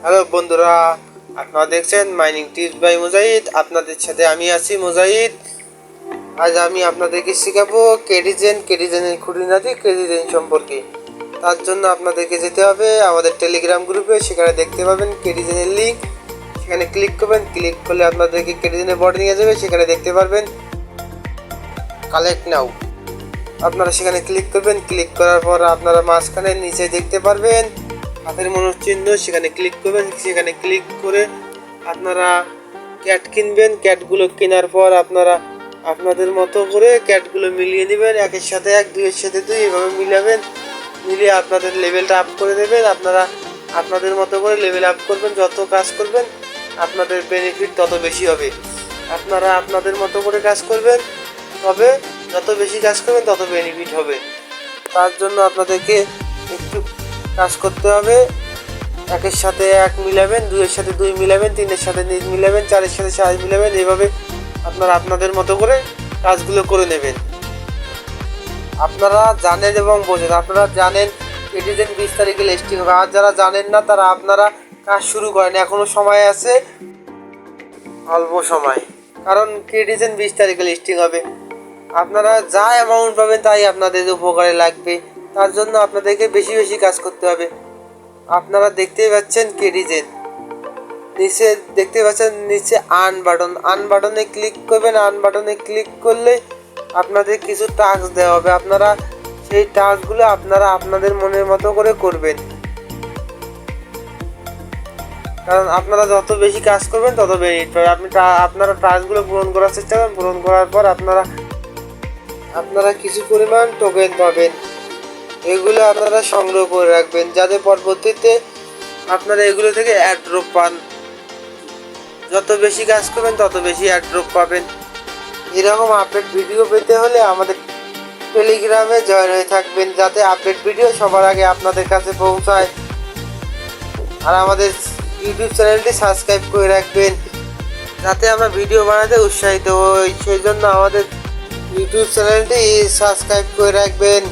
Hello বন্ধুরা, আপনারা দেখছেন মাইনিং টিপস বাই মুজাহিদ। আপনাদের সাথে আমি আছি মুজাহিদ। আজ আমি আপনাদেরকে শেখাবো কেডিজেনের খুঁটিনাটি কেডিজেন সম্পর্কে। তার জন্য আপনাদেরকে যেতে হবে আমাদের টেলিগ্রাম গ্রুপে। সেখানে দেখতে পাবেন কেডিজেনের লিঙ্ক, সেখানে ক্লিক করবেন। ক্লিক করলে আপনাদেরকে কেডিজেনের বডি নিয়ে যাবে। সেখানে দেখতে পারবেন কালেক্ট নাও, আপনারা সেখানে ক্লিক করবেন। ক্লিক করার পর আপনারা মাঝখানে নিচে দেখতে পারবেন হাতের মনোর চিহ্ন, সেখানে ক্লিক করবেন। সেখানে ক্লিক করে আপনারা ক্যাট কিনবেন। ক্যাটগুলো কেনার পর আপনারা আপনাদের মতো করে ক্যাটগুলো মিলিয়ে নেবেন। একের সাথে এক, দুইয়ের সাথে দুই, এভাবে মিলাবেন। মিলিয়ে আপনাদের লেভেলটা আপ করে দেবেন। আপনারা আপনাদের মতো করে লেভেল আপ করবেন। যত কাজ করবেন আপনাদের বেনিফিট তত বেশি হবে। আপনারা আপনাদের মতো করে কাজ করবেন, তবে যত বেশি কাজ করবেন তত বেনিফিট হবে। তার জন্য আপনাদেরকে একটু কাজ করতে হবে। একের সাথে এক মিলাবেন, দুইয়ের সাথে দুই মিলাবেন, তিনের সাথে তিন মিলাবেন, চারের সাথে চার মিলাবেন। এইভাবে আপনারা আপনাদের মতো করে কাজগুলো করে নেবেন। আপনারা জানেন এবং বোঝেন, আপনারা জানেন কেডিজেন 20 তারিখে লিস্টিং হবে। আর যারা জানেন না তারা আপনারা কাজ শুরু করেন, এখনও সময় আছে, অল্প সময়। কারণ কেডিজেন 20 তারিখে লিস্টিং হবে। আপনারা যা অ্যামাউন্ট পাবেন তাই আপনাদের উপকারে লাগবে। তার জন্য আপনাদেরকে বেশি বেশি কাজ করতে হবে। আপনারা দেখতেই পাচ্ছেন কেডিজেন, নিচে দেখতে পাচ্ছেন নিচে আন বাটনে ক্লিক করবেন। আন বাটনে ক্লিক করলে আপনাদের কিছু টাস্ক দেওয়া হবে। আপনারা সেই টাস্কগুলো আপনারা আপনাদের মনের মতো করে করবেন। কারণ আপনারা যত বেশি কাজ করবেন তত বেনিফিট পাবেন। আপনারা টাস্কগুলো পূরণ করার চেষ্টা করবেন। পূরণ করার পর আপনারা কিছু পরিমাণ টোকেন পাবেন। এগুলো আপনারা সংগ্রহ করে রাখবেন, যাতে পরবর্তীতে আপনারা এগুলো থেকে অ্যাড্রপ পান। যত বেশি কাজ করবেন তত বেশি অ্যাড্রপ পাবেন। এরকম আপডেট ভিডিও পেতে হলে আমাদের টেলিগ্রামে জয়েন হয়ে থাকবেন, যাতে আপডেট ভিডিও সবার আগে আপনাদের কাছে পৌঁছায়। আর আমাদের ইউটিউব চ্যানেলটি সাবস্ক্রাইব করে রাখবেন, যাতে আমরা ভিডিও বানাতে উৎসাহিত হই। সেই জন্য আমাদের ইউটিউব চ্যানেলটি সাবস্ক্রাইব করে রাখবেন।